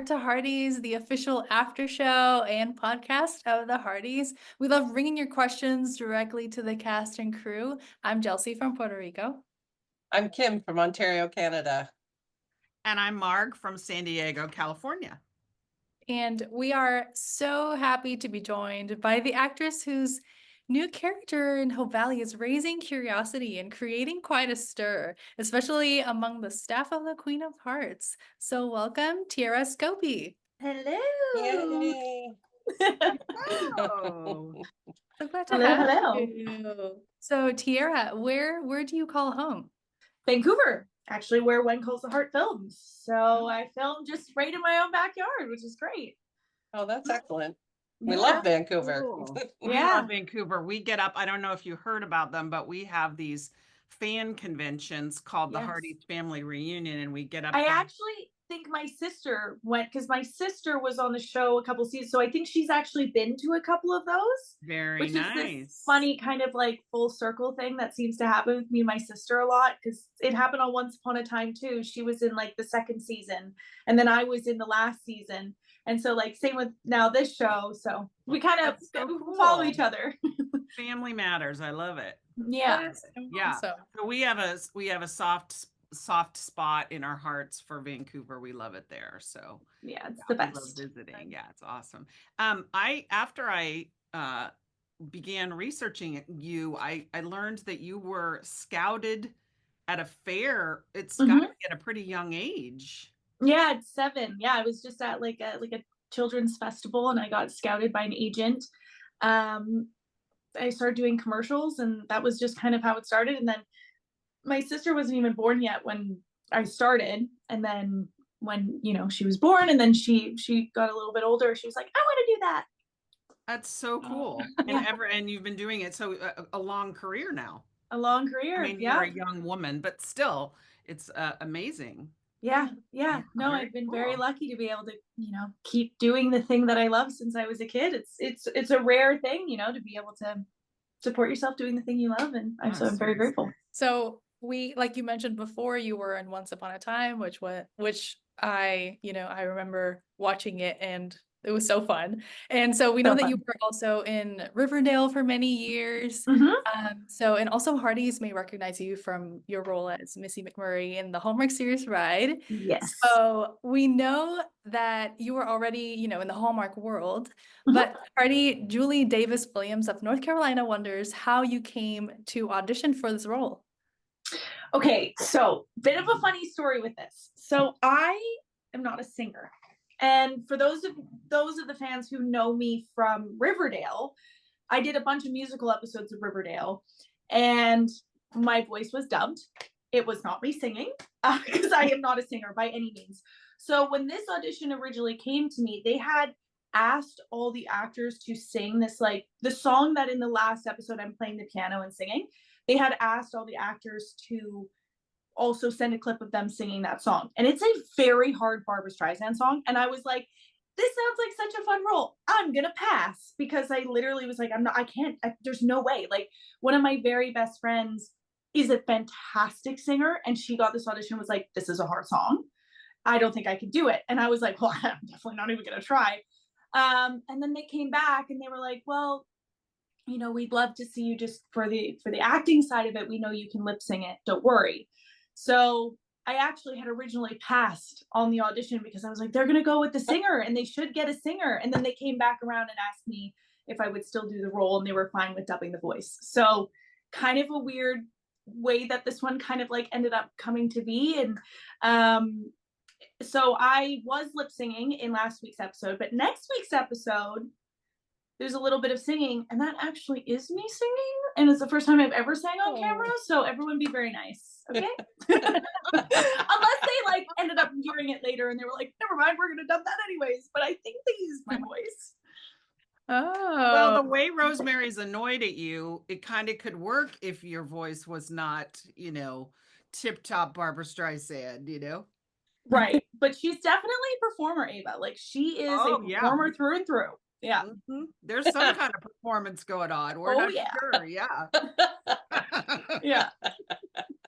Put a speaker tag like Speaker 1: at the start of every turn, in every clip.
Speaker 1: Heart to Hearties, the official after show and podcast of the Hearties. We love bringing your questions directly to the cast and crew. I'm Chelsea from Puerto Rico.
Speaker 2: I'm Kim from Ontario, Canada.
Speaker 3: And I'm Marg from San Diego, California.
Speaker 1: And we are so happy to be joined by the actress whose new character in Hope Valley is raising curiosity and creating quite a stir, especially among the staff of the Queen of Hearts. So welcome, Tiera Skovbye.
Speaker 4: Hello.
Speaker 2: Yay!
Speaker 3: Oh.
Speaker 1: So glad to
Speaker 4: Hello,
Speaker 1: have
Speaker 4: hello.
Speaker 1: you. So Tiera, where do you call home?
Speaker 4: Vancouver, actually, where When Calls the Heart films. So I filmed just right in my own backyard, which is great.
Speaker 2: Oh, that's excellent. We
Speaker 4: Yeah.
Speaker 2: love Vancouver.
Speaker 3: Cool. We
Speaker 4: Yeah.
Speaker 3: love Vancouver. We get up, I don't know if you heard about them, but we have these fan conventions called the
Speaker 4: Yes.
Speaker 3: Hearties Family Reunion, and we get up
Speaker 4: I
Speaker 3: there.
Speaker 4: actually think my sister went because my sister was on the show a couple seasons. So I think she's actually been to a couple of those.
Speaker 3: Very
Speaker 4: Which
Speaker 3: nice.
Speaker 4: is this funny kind of like full circle thing that seems to happen with me and my sister a lot, because it happened on Once Upon a Time too. She was in like the second season and then I was in the last season. And so like same with now this show. So we kind of
Speaker 3: That's so
Speaker 4: follow
Speaker 3: cool.
Speaker 4: each other.
Speaker 3: Family matters. I love it.
Speaker 4: Yeah.
Speaker 1: That's
Speaker 3: Yeah.
Speaker 1: awesome.
Speaker 3: So we have a soft spot in our hearts for Vancouver. We love it there. So
Speaker 4: Yeah, it's
Speaker 3: yeah,
Speaker 4: the
Speaker 3: we love
Speaker 4: best.
Speaker 3: visiting. Yeah, it's awesome. After I began researching you, I learned that you were scouted at a fair. It's got to be at a pretty young age.
Speaker 4: Yeah, it's 7. Yeah, I was just at like a children's festival and I got scouted by an agent. I started doing commercials and that was just kind of how it started. And then my sister wasn't even born yet when I started. And then when, she was born and then she got a little bit older, she was like, I want to do that.
Speaker 3: That's so cool.
Speaker 4: Yeah.
Speaker 3: And you've been doing it so a long career now.
Speaker 4: A long career.
Speaker 3: I mean,
Speaker 4: yeah.
Speaker 3: you're a young woman, but still, it's amazing.
Speaker 4: Yeah. No,
Speaker 3: Very
Speaker 4: I've been
Speaker 3: cool.
Speaker 4: very lucky to be able to, keep doing the thing that I love since I was a kid. It's a rare thing, to be able to support yourself doing the thing you love. And I'm very
Speaker 3: seriously.
Speaker 4: grateful.
Speaker 1: So we, like you mentioned before, you were in Once Upon a Time, which I remember watching it and it was so fun. And so we know that you were also in Riverdale for many years. And also Hearties may recognize you from your role as Missy McMurray in the Hallmark series Ride.
Speaker 4: Yes.
Speaker 1: So we know that you were already, in the Hallmark world, but Hardy Julie Davis Williams of North Carolina wonders how you came to audition for this role.
Speaker 4: Okay, so bit of a funny story with this. So I am not a singer. And for those of the fans who know me from Riverdale, I did a bunch of musical episodes of Riverdale and my voice was dubbed. It was not me singing because I am not a singer by any means. So when this audition originally came to me, they had asked all the actors to sing this, like the song that in the last episode I'm playing the piano and singing. They had asked all the actors to also send a clip of them singing that song. And it's a very hard Barbra Streisand song. And I was like, this sounds like such a fun role. I'm going to pass because I literally was like, there's no way. Like one of my very best friends is a fantastic singer. And she got this audition, was like, this is a hard song. I don't think I could do it. And I was like, well, I'm definitely not even going to try. And then they came back and they were like, well, we'd love to see you just for the acting side of it. We know you can lip sing it. Don't worry. So I actually had originally passed on the audition because I was like, they're going to go with the singer and they should get a singer. And then they came back around and asked me if I would still do the role and they were fine with dubbing the voice. So kind of a weird way that this one kind of like ended up coming to be. And so I was lip singing in last week's episode, but next week's episode, there's a little bit of singing and that actually is me singing. And it's the first time I've ever sang on camera. So everyone be very nice. Okay. Unless they ended up hearing it later and they were like, never mind, we're going to dub that anyways. But I think they used my voice.
Speaker 1: Oh.
Speaker 3: Well, the way Rosemary's annoyed at you, it kind of could work if your voice was not, tip top Barbra Streisand,
Speaker 4: Right. But she's definitely a performer, Ava. Like she is a performer through and through. Yeah.
Speaker 3: There's some kind of performance going on. We're not sure. Yeah.
Speaker 4: Yeah.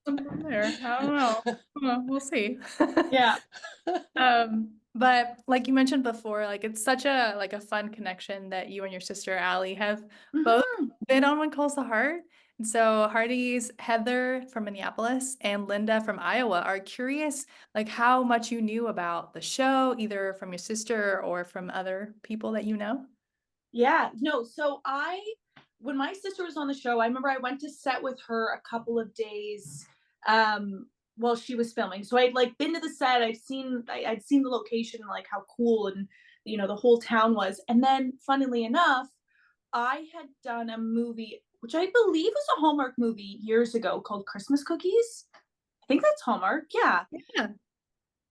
Speaker 1: Something there. I don't know. Well, we'll see.
Speaker 4: Yeah.
Speaker 1: But like you mentioned before, like it's such a like a fun connection that you and your sister Allie have both been on When Calls the Heart. And so Hearties, Heather from Minneapolis and Linda from Iowa are curious like how much you knew about the show, either from your sister or from other people that you know.
Speaker 4: Yeah, no, so when my sister was on the show, I remember I went to set with her a couple of days while she was filming. So I'd like been to the set, I'd seen the location, like how cool and the whole town was. And then funnily enough, I had done a movie, which I believe was a Hallmark movie years ago called Christmas Cookies. I think that's Hallmark. Yeah.
Speaker 1: Yeah.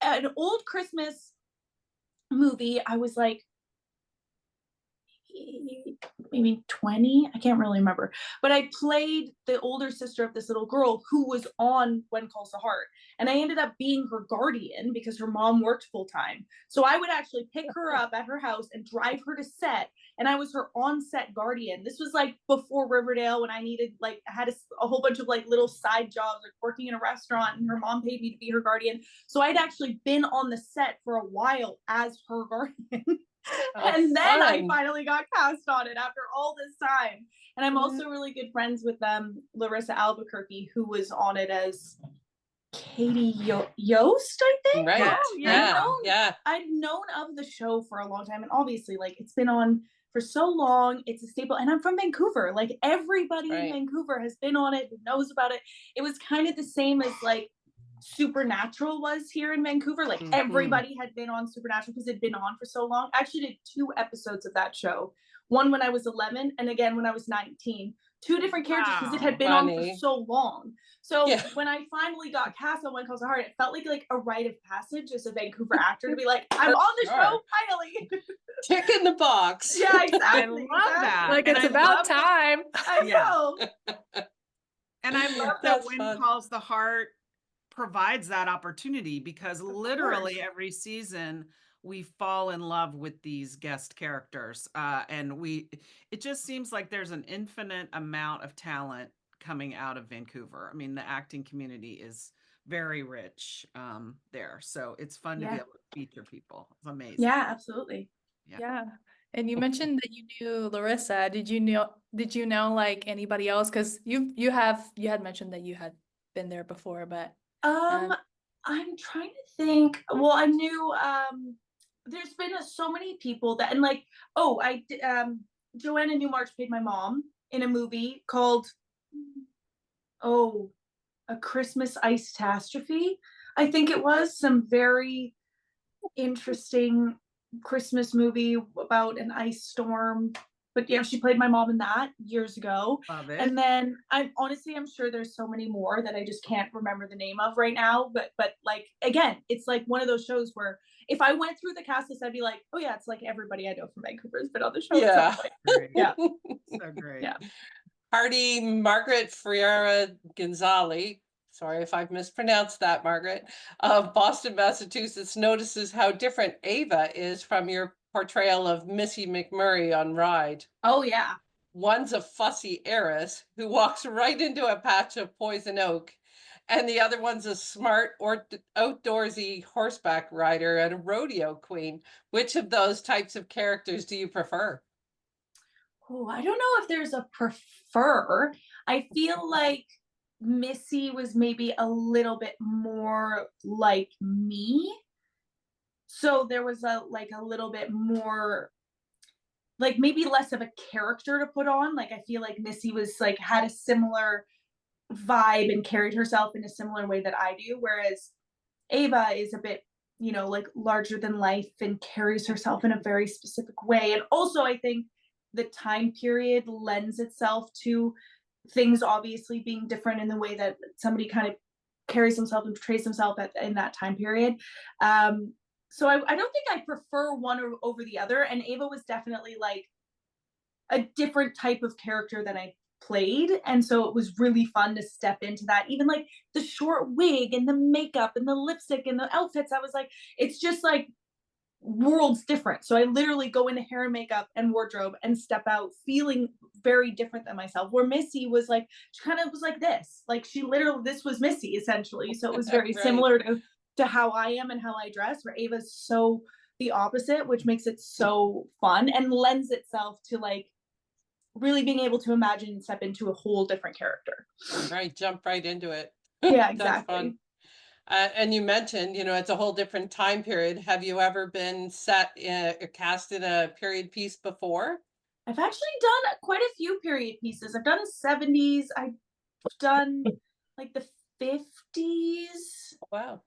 Speaker 4: An old Christmas movie. I was like, maybe 20, I can't really remember, but I played the older sister of this little girl who was on When Calls the Heart, and I ended up being her guardian because her mom worked full-time. So I would actually pick her up at her house and drive her to set, and I was her on-set guardian. This was like before Riverdale, when I needed I had a whole bunch of like little side jobs, like working in a restaurant, and her mom paid me to be her guardian. So I'd actually been on the set for a while as her guardian. And then I finally got cast on it after all this time. And I'm also really good friends with Larissa Albuquerque, who was on it as Katie Yost, I think.
Speaker 2: Right.
Speaker 3: Oh,
Speaker 2: yeah.
Speaker 4: I'd known of the show for a long time, and obviously like it's been on for so long, it's a staple. And I'm from Vancouver. Like everybody in Vancouver has been on it, knows about it. It was kind of the same as like Supernatural was here in Vancouver. Like everybody had been on Supernatural because it'd been on for so long. I actually did 2 episodes of that show. One when I was 11 and again when I was 19. 2 different characters because it had been on for so long. So when I finally got cast on When Calls the Heart, it felt like a rite of passage as a Vancouver actor to be like, I'm on the show finally.
Speaker 2: Tick in the box.
Speaker 4: Yeah, exactly.
Speaker 3: I love that.
Speaker 1: Like it's about time.
Speaker 4: I know.
Speaker 3: And I love that When Calls the Heart provides that opportunity, because literally every season we fall in love with these guest characters, and it just seems like there's an infinite amount of talent coming out of Vancouver. I mean, the acting community is very rich there, so it's fun to be able to feature people. It's amazing.
Speaker 4: Yeah, absolutely.
Speaker 1: Yeah. And you mentioned that you knew Larissa. Did you know like anybody else? Because you had mentioned that you had been there before, but
Speaker 4: I'm trying to think. Well, I knew there's been so many people that, and like, Joanna Newmarch played my mom in a movie called A Christmas Ice Catastrophe. I think it was some very interesting Christmas movie about an ice storm. But yeah, she played my mom in that years ago.
Speaker 3: Love it.
Speaker 4: And then I'm sure there's so many more that I just can't remember the name of right now. But like, again, it's like one of those shows where if I went through the cast list, I'd be like, oh yeah, it's like everybody I know from Vancouver has been on the show.
Speaker 2: Yeah.
Speaker 4: Yeah.
Speaker 3: So great.
Speaker 4: Yeah.
Speaker 2: Hardy Margaret Friera Gonzalez, sorry if I've mispronounced that, Margaret, of Boston, Massachusetts, notices how different Ava is from your portrayal of Missy McMurray on Ride.
Speaker 4: Oh yeah.
Speaker 2: One's a fussy heiress who walks right into a patch of poison oak, and the other one's a smart or outdoorsy horseback rider and a rodeo queen. Which of those types of characters do you prefer?
Speaker 4: Oh, I don't know if there's a prefer. I feel like Missy was maybe a little bit more like me. So there was a little bit more, like maybe less of a character to put on. Like I feel like Missy was like had a similar vibe and carried herself in a similar way that I do, whereas Ava is a bit, like larger than life and carries herself in a very specific way. And also I think the time period lends itself to things obviously being different in the way that somebody kind of carries himself and portrays himself in that time period. So I don't think I prefer one over the other. And Ava was definitely like a different type of character than I played. And so it was really fun to step into that. Even like the short wig and the makeup and the lipstick and the outfits, I was like, it's just like worlds different. So I literally go into hair and makeup and wardrobe and step out feeling very different than myself, where Missy was like, she kind of was like this, like she literally, this was Missy essentially. So it was very similar to to how I am and how I dress, where Ava's so the opposite, which makes it so fun and lends itself to like really being able to imagine and step into a whole different character.
Speaker 2: Right, jump right into it.
Speaker 4: Yeah,
Speaker 2: That's
Speaker 4: exactly.
Speaker 2: fun. And you mentioned, it's a whole different time period. Have you ever been cast in a period piece before?
Speaker 4: I've actually done quite a few period pieces. I've done the 70s. I've done like the 50s.
Speaker 2: Wow.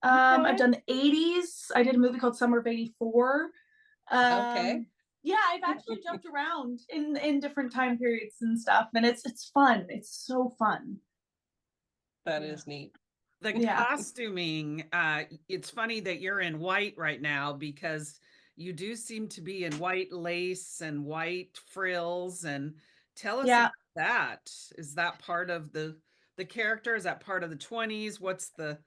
Speaker 4: I've done the 80s. I did a movie called Summer of '84.
Speaker 2: Okay.
Speaker 4: Yeah, I've actually jumped around in different time periods and stuff, and it's fun. It's so fun.
Speaker 2: That is neat.
Speaker 3: The costuming, it's funny that you're in white right now because you do seem to be in white lace and white frills. And tell us about that. Is that part of the character? Is that part of the 20s? What's the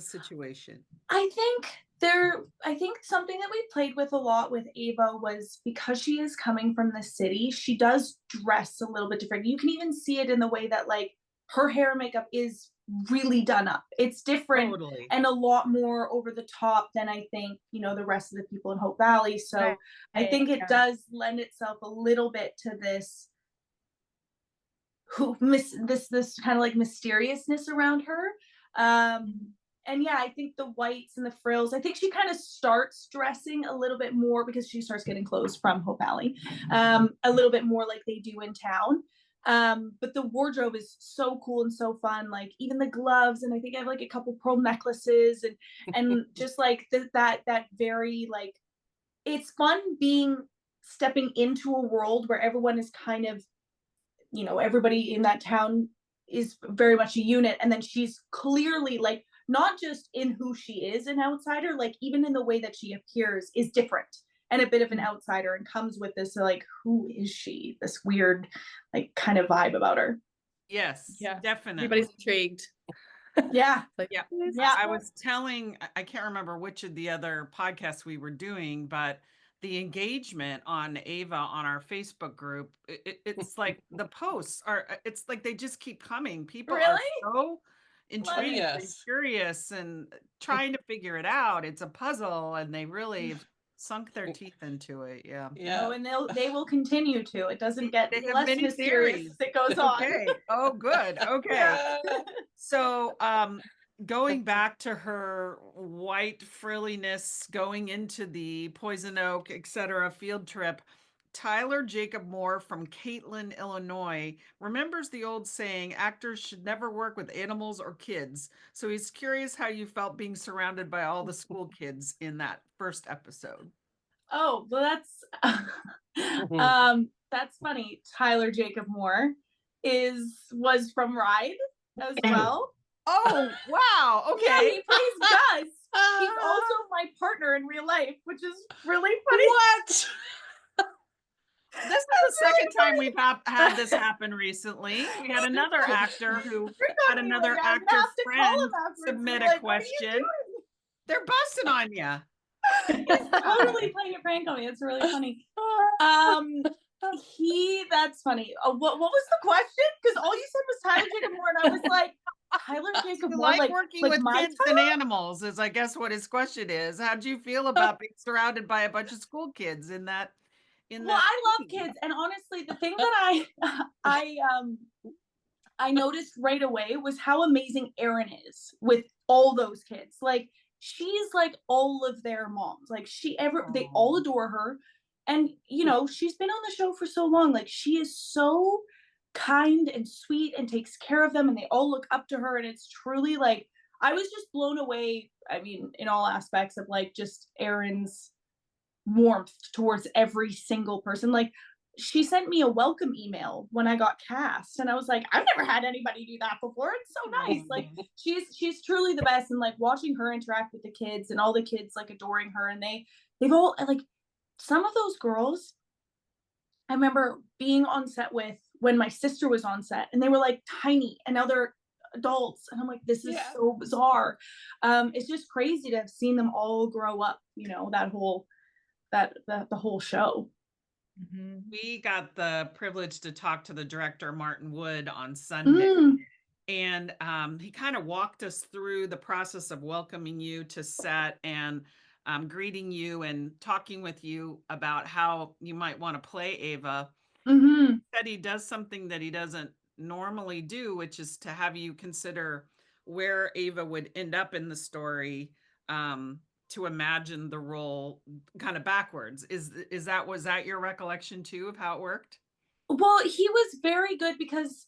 Speaker 3: situation?
Speaker 4: I think something that we played with a lot with Ava was because she is coming from the city, she does dress a little bit different. You can even see it in the way that like her hair and makeup is really done up. It's different and a lot more over the top than I think, the rest of the people in Hope Valley. So I think it does lend itself a little bit to this this kind of like mysteriousness around her. And yeah, I think the whites and the frills, I think she kind of starts dressing a little bit more because she starts getting clothes from Hope Valley, a little bit more like they do in town. But the wardrobe is so cool and so fun, like even the gloves, and I think I have like a couple pearl necklaces and just like that very like, it's fun stepping into a world where everyone is kind of, everybody in that town is very much a unit, and then she's clearly like not just in who she is an outsider, like even in the way that she appears is different and a bit of an outsider, and comes with this like, who is she, this weird like kind of vibe about her.
Speaker 3: Yes, definitely.
Speaker 1: Everybody's intrigued.
Speaker 4: Yeah.
Speaker 3: I was telling, I can't remember which of the other podcasts we were doing, but the engagement on Ava on our Facebook group, it's like the posts it's like they just keep coming. People are so intrigued and curious and trying to figure it out. It's a puzzle, and they really have sunk their teeth into it. Yeah.
Speaker 4: Oh, and they will continue to. It doesn't get less mysterious as it goes on.
Speaker 3: Okay. Oh, good. Okay. So, going back to her white frilliness, going into the Poison Oak, etc. field trip, Tyler Jacob Moore from Caitlin, Illinois, remembers the old saying, actors should never work with animals or kids. So he's curious how you felt being surrounded by all the school kids in that first episode.
Speaker 4: Oh, well, that's funny. Tyler Jacob Moore was from Ride as well.
Speaker 3: Oh, wow. Okay.
Speaker 4: Yeah, he plays Gus. He's also my partner in real life, which is really funny.
Speaker 2: What?
Speaker 3: This is the second time we've had this happen recently. We had another actor who had another actor friend submit a question. They're busting on you.
Speaker 4: He's totally playing a prank on me. It's really funny. That's funny. What was the question? Because all you said was Tyler Jacob Moore, and I was like, Tyler Jacob Moore,
Speaker 3: like working with kids and animals is, I guess, what his question is. How'd you feel about being surrounded by a bunch of school kids in that?
Speaker 4: I love kids, and honestly, the thing that I noticed right away was how amazing Erin is with all those kids. Like, she's like all of their moms. Like they all adore her. And she's been on the show for so long. Like, she is so kind and sweet and takes care of them, and they all look up to her. And it's truly like, I was just blown away. I mean, in all aspects of like just Erin's warmth towards every single person. Like, she sent me a welcome email when I got cast, and I was like, I've never had anybody do that before. It's so nice. Like, she's truly the best. And like watching her interact with the kids, and all the kids like adoring her, and they've all like, some of those girls I remember being on set with when my sister was on set, and they were like tiny, and now they're adults, and I'm like, this is so bizarre. It's just crazy to have seen them all grow up, that whole the whole show.
Speaker 3: We got the privilege to talk to the director, Martin Wood, on Sunday. And he kind of walked us through the process of welcoming you to set and greeting you and talking with you about how you might want to play Ava.
Speaker 4: Mm-hmm.
Speaker 3: That he does something that he doesn't normally do, which is to have you consider where Ava would end up in the story, to imagine the role kind of backwards. Was that your recollection too of how it worked?
Speaker 4: Well, he was very good because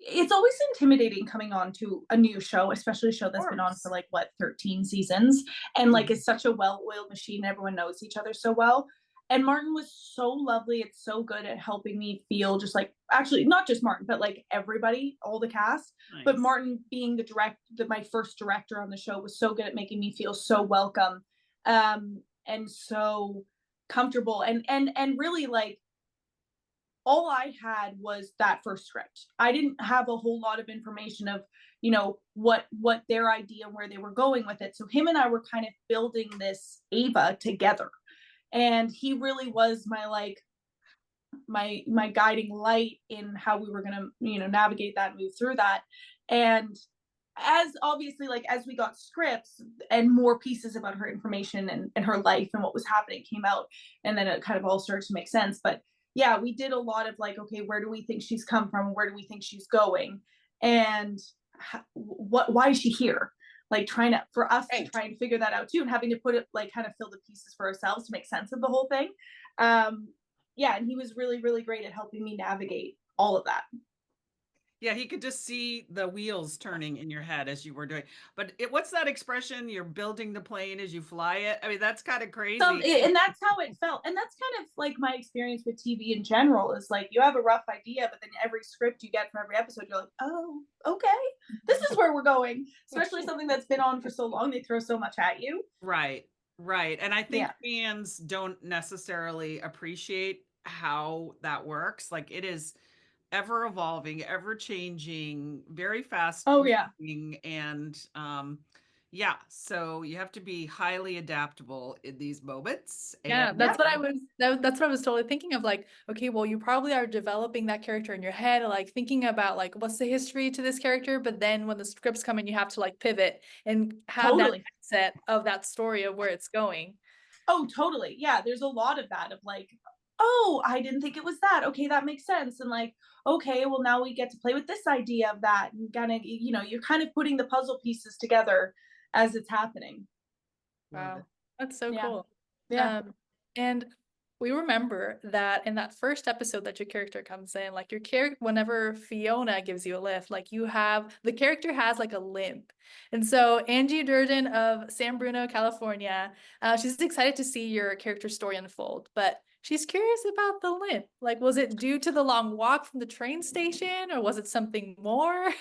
Speaker 4: it's always intimidating coming on to a new show, especially a show that's been on for like 13 seasons, and like it's such a well-oiled machine. Everyone knows each other so well. And Martin was so lovely. It's so good at helping me feel just like, actually not just Martin, but like everybody, all the cast.
Speaker 3: Nice.
Speaker 4: But Martin being my first director on the show was so good at making me feel so welcome, and so comfortable, and really like all I had was that first script. I didn't have a whole lot of information of, you know, what their idea, where they were going with it. So him and I were kind of building this Ava together. And he really was my like my guiding light in how we were gonna, you know, navigate that, move through that. And as obviously, like as we got scripts and more pieces about her information and her life and what was happening came out, and then it kind of all started to make sense. But yeah, we did a lot of like, okay, where do we think she's come from? Where do we think she's going? And why is she here? Like trying to, for us to try and figure that out too, and having to put it, like kind of fill the pieces for ourselves to make sense of the whole thing. Yeah, and he was really, really great at helping me navigate all of that.
Speaker 3: Yeah, he could just see the wheels turning in your head as you were doing. But what's that expression? You're building the plane as you fly it. I mean, that's kind of crazy.
Speaker 4: And that's how it felt. And that's kind of like my experience with TV in general, is like you have a rough idea, but then every script you get for every episode, you're like, oh, okay, this is where we're going. Especially something that's been on for so long, they throw so much at you.
Speaker 3: Right. And I think fans don't necessarily appreciate how that works. Like it is ever evolving, ever changing, very fast.
Speaker 4: Oh yeah.
Speaker 3: And yeah, so you have to be highly adaptable in these moments.
Speaker 1: Yeah, that's what I was totally thinking of. Like, okay, well, you probably are developing that character in your head, like thinking about like what's the history to this character, but then when the scripts come in, you have to like pivot and have that mindset of that story of where it's going.
Speaker 4: Oh, totally. Yeah, there's a lot of that, of like, oh, I didn't think it was that. Okay, that makes sense. And like, okay, well, now we get to play with this idea of that, and kind of, you know, you're kind of putting the puzzle pieces together as it's happening.
Speaker 1: Wow, that's so cool.
Speaker 4: Yeah.
Speaker 1: And we remember that in that first episode that your character comes in, like your character, whenever Fiona gives you a lift, like the character has like a limp. And so Angie Durden of San Bruno, California, she's excited to see your character story unfold, but she's curious about the limp. Like, was it due to the long walk from the train station, or was it something more?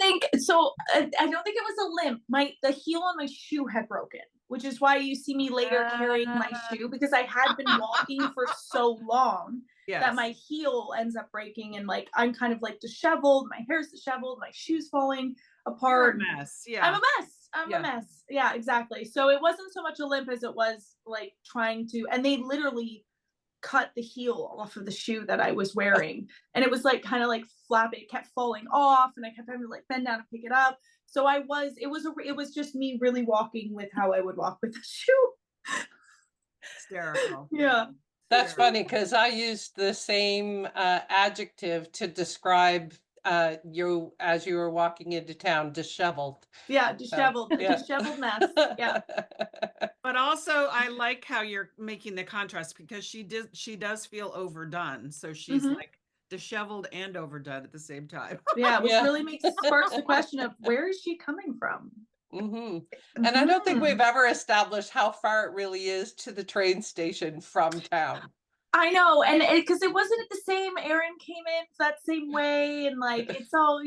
Speaker 4: Think so. I don't think it was a limp. The heel on my shoe had broken, which is why you see me later carrying my shoe, because I had been walking for so long that my heel ends up breaking, and like I'm kind of like disheveled. My hair's disheveled. My shoe's falling apart.
Speaker 3: You're a mess. Yeah,
Speaker 4: I'm a mess. I'm a mess. Yeah, exactly. So it wasn't so much a limp as it was like trying to, and they literally cut the heel off of the shoe that I was wearing, and it was like kind of like flapping. It kept falling off, and I kept having to like bend down and pick it up. So it was just me really walking with how I would walk with the shoe.
Speaker 3: Hysterical.
Speaker 4: Yeah,
Speaker 2: that's funny, because I used the same adjective to describe you as you were walking into town, disheveled.
Speaker 4: Yeah, disheveled. Disheveled mess. Yeah.
Speaker 3: But also I like how you're making the contrast, because she does feel overdone. So she's like disheveled and overdone at the same time.
Speaker 4: Yeah, which really sparks the question of where is she coming from?
Speaker 2: And I don't think we've ever established how far it really is to the train station from town.
Speaker 4: I know, and because it wasn't the same. Erin came in that same way, and like it's all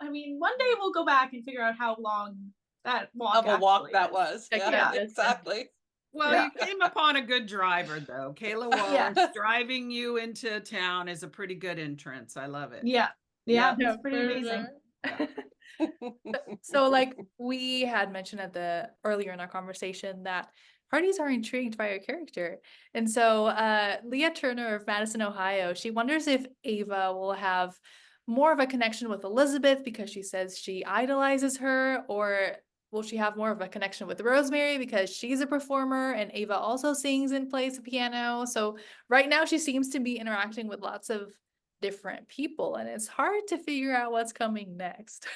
Speaker 4: I mean, one day we'll go back and figure out how long that walk
Speaker 2: that was. Yeah, exactly.
Speaker 3: Well, you came upon a good driver, though. Kayla Wallace driving you into town is a pretty good entrance. I love it.
Speaker 4: Yeah, it's pretty amazing.
Speaker 1: So like we had mentioned earlier in our conversation that Hearties are intrigued by your character. And so Leah Turner of Madison, Ohio, she wonders if Ava will have more of a connection with Elizabeth because she says she idolizes her, or will she have more of a connection with Rosemary because she's a performer and Ava also sings and plays the piano? So right now she seems to be interacting with lots of different people, and it's hard to figure out what's coming next.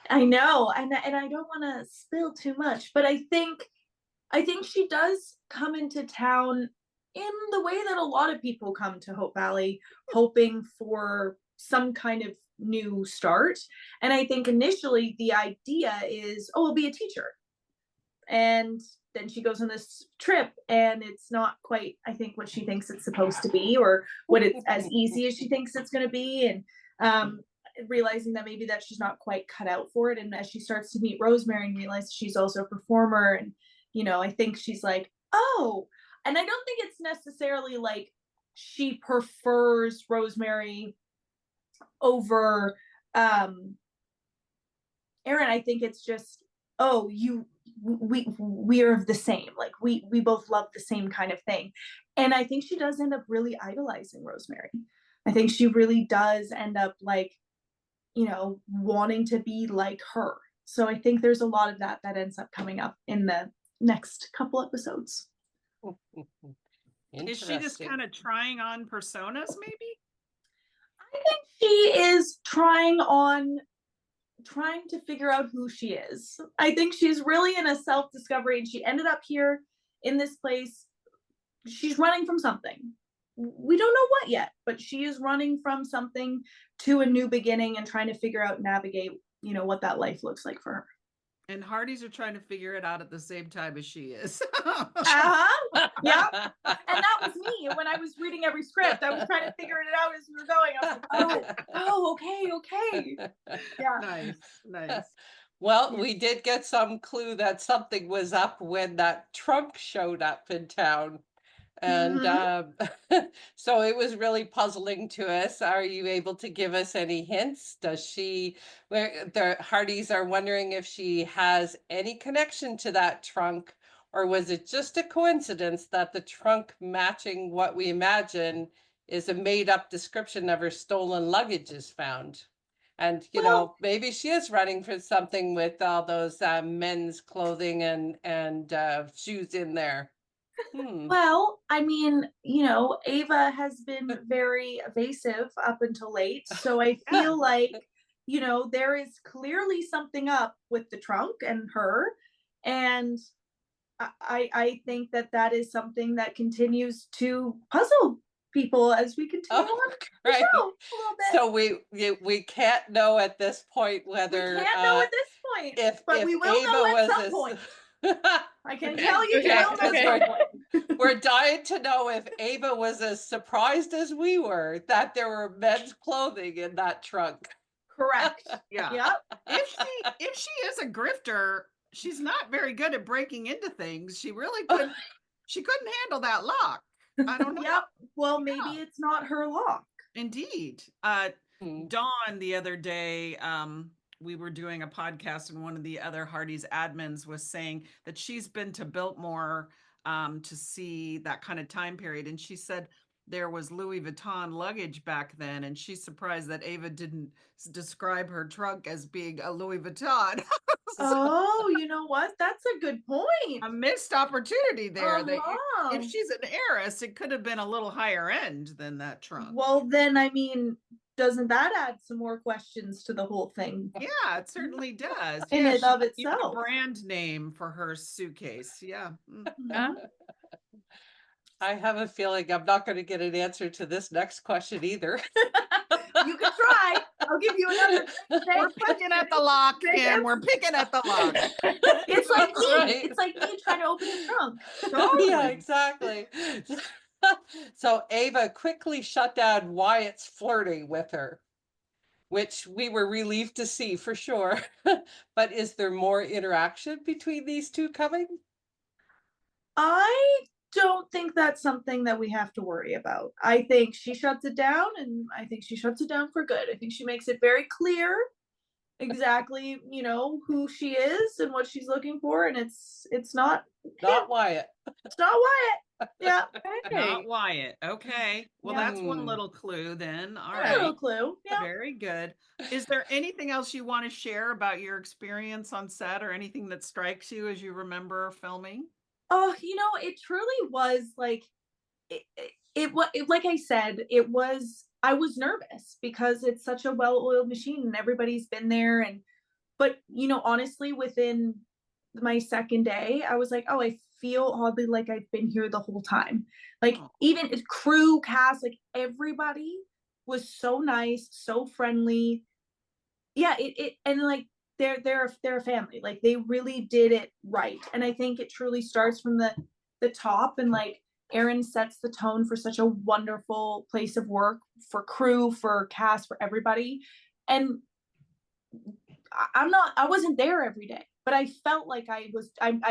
Speaker 4: I know, and I don't want to spill too much, but I think she does come into town in the way that a lot of people come to Hope Valley, hoping for some kind of new start. And I think initially the idea is, oh, I'll be a teacher. And then she goes on this trip and it's not quite, I think, what she thinks it's supposed to be, or what it's as easy as she thinks it's going to be. And realizing that maybe that she's not quite cut out for it. And as she starts to meet Rosemary and realize she's also a performer, and, you know, I think she's like, oh, and I don't think it's necessarily like she prefers Rosemary over Erin. I think it's just, oh, we are the same, like we both love the same kind of thing. And I think she does end up really idolizing Rosemary. I think she really does end up, like, you know, wanting to be like her. So I think there's a lot of that ends up coming up in the next couple episodes.
Speaker 3: Is she just kind of trying on personas, maybe?
Speaker 4: I think she is trying to figure out who she is. I think she's really in a self-discovery, and she ended up here in this place. She's running from something. We don't know what yet, but she is running from something to a new beginning and trying to figure out, navigate, you know, what that life looks like for her.
Speaker 3: And Hearties are trying to figure it out at the same time as she is.
Speaker 4: Yeah. And that was me when I was reading every script. I was trying to figure it out as we were going. I was like, oh, okay. Yeah.
Speaker 3: Nice.
Speaker 2: Well, we did get some clue that something was up when that trunk showed up in town. And so it was really puzzling to us. Are you able to give us any hints? Does she, the Hearties are wondering if she has any connection to that trunk, or was it just a coincidence that the trunk matching what we imagine is a made up description of her stolen luggage is found? And, you know, maybe she is running for something with all those men's clothing and shoes in there.
Speaker 4: Well, I mean, you know, Ava has been very evasive up until late. So I feel like, you know, there is clearly something up with the trunk and her. And I think that is something that continues to puzzle people as we continue on the show a little bit.
Speaker 2: So we can't know at this point whether
Speaker 4: we can't know at this point, but we will know at some point. I can tell you,
Speaker 2: we're dying to know if Ava was as surprised as we were that there were men's clothing in that trunk.
Speaker 4: Correct.
Speaker 3: Yeah.
Speaker 4: Yep.
Speaker 3: If she is a grifter, she's not very good at breaking into things. She really couldn't. She couldn't handle that lock. I don't know.
Speaker 4: Yep. Well, maybe it's not her lock.
Speaker 3: Indeed. Dawn the other day, we were doing a podcast, and one of the other Hearties admins was saying that she's been to Biltmore to see that kind of time period. And she said there was Louis Vuitton luggage back then. And she's surprised that Ava didn't describe her trunk as being a Louis Vuitton.
Speaker 4: Oh, you know what? That's a good point.
Speaker 3: A missed opportunity there. If she's an heiress, it could have been a little higher end than that trunk.
Speaker 4: Well, then, I mean, doesn't that add some more questions to the whole thing?
Speaker 3: Yeah, it certainly does.
Speaker 4: In and of itself.
Speaker 3: A brand name for her suitcase. Yeah.
Speaker 2: I have a feeling I'm not going to get an answer to this next question either.
Speaker 4: You can try. I'll give you another.
Speaker 3: We're picking at the lock, and we're picking at the lock.
Speaker 4: It's like me. Right. It's like me trying to open a trunk.
Speaker 2: Totally. Yeah, exactly. So Ava quickly shut down Wyatt's flirting with her, which we were relieved to see for sure. But is there more interaction between these two coming?
Speaker 4: I don't think that's something that we have to worry about. I think she shuts it down, and I think she shuts it down for good. I think she makes it very clear exactly, you know, who she is and what she's looking for, and it's not
Speaker 2: Wyatt.
Speaker 4: It's not Wyatt. Yeah.
Speaker 3: Not Wyatt. Okay. Well,
Speaker 4: Yeah.
Speaker 3: that's one
Speaker 2: Hmm.
Speaker 3: little clue then. All
Speaker 4: A
Speaker 3: right.
Speaker 4: little clue. Yeah.
Speaker 3: Very good. Is there anything else you want to share about your experience on set, or anything that strikes you as you remember filming?
Speaker 4: Oh, it truly was like like I said, I was nervous because it's such a well-oiled machine and everybody's been there. But honestly, within my second day, I was like, oh, I feel oddly like I've been here the whole time. Like,
Speaker 3: Oh.
Speaker 4: even crew, cast, like everybody was so nice, so friendly. Yeah, and like they're a family. Like, they really did it right. And I think it truly starts from the top, and like Erin sets the tone for such a wonderful place of work for crew, for cast, for everybody. And I wasn't there every day, but I felt like I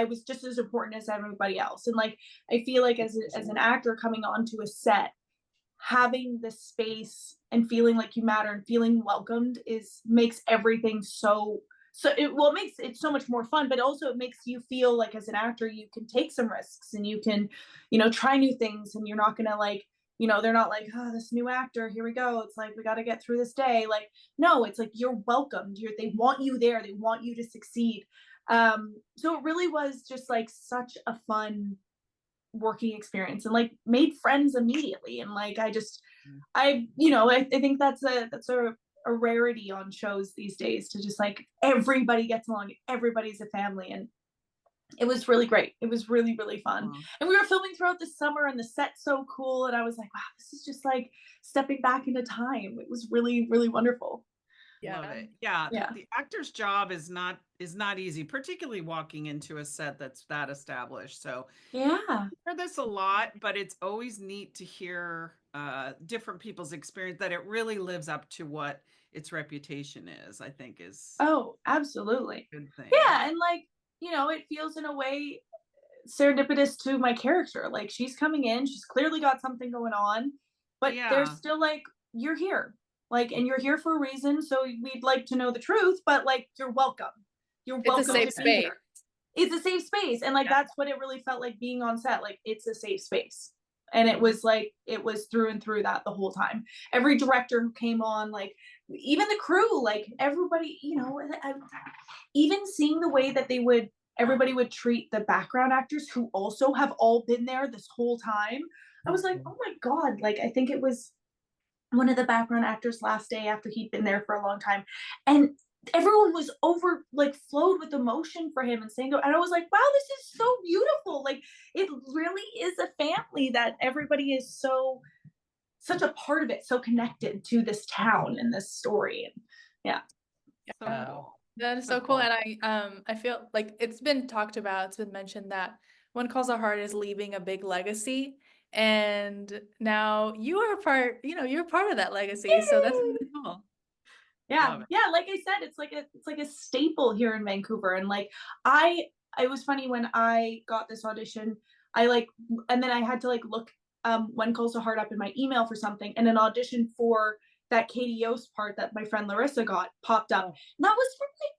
Speaker 4: was just as important as everybody else. And like, I feel like as an actor coming onto a set, having the space and feeling like you matter and feeling welcomed makes everything it makes it so much more fun, but also it makes you feel like as an actor you can take some risks and you can try new things, and you're not gonna like they're not like, oh, this new actor, here we go, it's like we got to get through this day. Like, no, it's like you're welcomed, they want you there, they want you to succeed. So it really was just like such a fun working experience, and like made friends immediately. And like I think that's a rarity on shows these days, to just like everybody gets along, everybody's a family. And it was really great. It was really, really fun. And we were filming throughout the summer, and the set's so cool. And I was like, wow, this is just like stepping back into time. It was really, really wonderful.
Speaker 3: Love it. Yeah.
Speaker 4: Yeah.
Speaker 3: The actor's job is not easy, particularly walking into a set that's that established. So
Speaker 4: Yeah.
Speaker 3: I hear this a lot, but it's always neat to hear different people's experience, that it really lives up to what its reputation is, I think is
Speaker 4: Oh, absolutely.
Speaker 3: a good thing.
Speaker 4: Yeah. And like, it feels in a way serendipitous to my character. Like, she's coming in, she's clearly got something going on, but they're still like, you're here. Like, and you're here for a reason. So we'd like to know the truth, but like, you're welcome. You're welcome.
Speaker 1: It's a safe
Speaker 4: to be
Speaker 1: space.
Speaker 4: here. It's a safe space. And like, that's what it really felt like being on set. Like, it's a safe space. And it was through and through that the whole time. Every director who came on, like even the crew, like everybody, even seeing the way that everybody would treat the background actors who also have all been there this whole time. I was like, oh my God. Like, I think it was one of the background actors last day after he'd been there for a long time. And everyone was flowed with emotion for him and saying, and I was like, wow, this is so beautiful. Like, it really is a family, that everybody is such a part of it, so connected to this town and this story. And yeah.
Speaker 3: So cool.
Speaker 1: That is so cool. And I feel like it's been talked about, it's been mentioned that One Calls a Heart is leaving a big legacy. And now you are you're part of that legacy. Yay! So that's really cool.
Speaker 4: Yeah. Like I said, it's like a staple here in Vancouver. And like, it was funny when I got this audition, and then I had to like look When Calls a Heart up in my email for something, and an audition for that Katie Yost part that my friend Larissa got popped up. And that was from like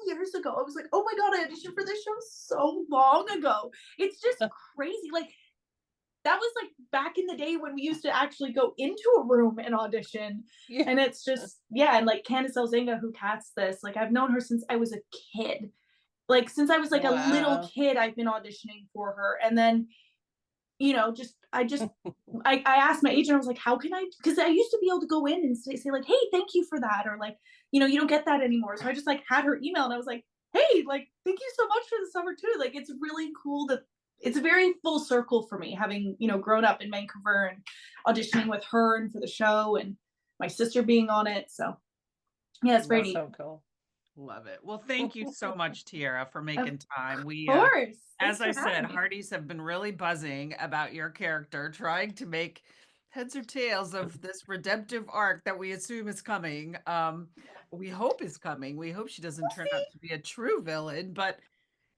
Speaker 4: 10 years ago. I was like, oh my God, I auditioned for this show so long ago. It's just crazy. Like, that was like back in the day when we used to actually go into a room and audition. Yeah. And it's just, and like Candice Elzinga, who casts this, like I've known her since I was a kid. Like, since I was like a little kid, I've been auditioning for her. And then, I asked my agent, I was like, how can I, because I used to be able to go in and say like, hey, thank you for that. Or like, you don't get that anymore. So I just like had her email, and I was like, hey, like, thank you so much for the summer too. Like, it's really cool that it's a very full circle for me, having, grown up in Vancouver and auditioning with her and for the show, and my sister being on it. So yeah, it's very neat.
Speaker 2: So cool.
Speaker 3: Love it. Well, thank you so much, Tiera, for making time.
Speaker 4: Of course.
Speaker 3: As I said, Hearties have been really buzzing about your character, trying to make heads or tails of this redemptive arc that we assume is coming. We hope is coming. We hope she doesn't turn out to be a true villain, but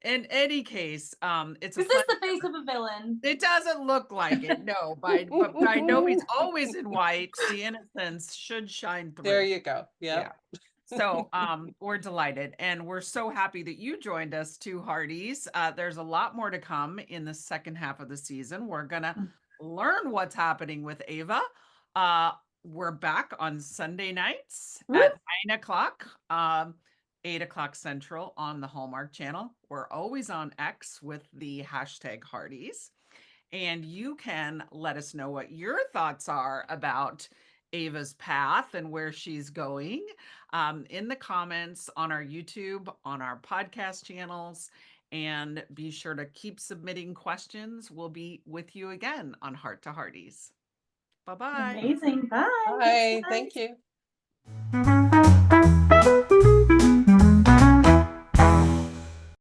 Speaker 3: in any case, it's
Speaker 4: this is the face of a villain.
Speaker 3: It doesn't look like it, no. But I know he's always in white. The innocence should shine through.
Speaker 2: There you go. Yeah.
Speaker 3: So we're delighted, and we're so happy that you joined us too, Hearties. There's a lot more to come in the second half of the season. We're gonna learn what's happening with Ava. We're back on Sunday nights at 9 o'clock, 8 o'clock Central on the Hallmark Channel. We're always on X with the hashtag Hearties. And you can let us know what your thoughts are about Ava's path and where she's going in the comments on our YouTube, on our podcast channels. And be sure to keep submitting questions. We'll be with you again on Heart to Hearties. Bye-bye.
Speaker 4: Amazing. Bye.
Speaker 2: Bye.
Speaker 4: Thanks,
Speaker 2: Thank
Speaker 4: guys.
Speaker 2: you.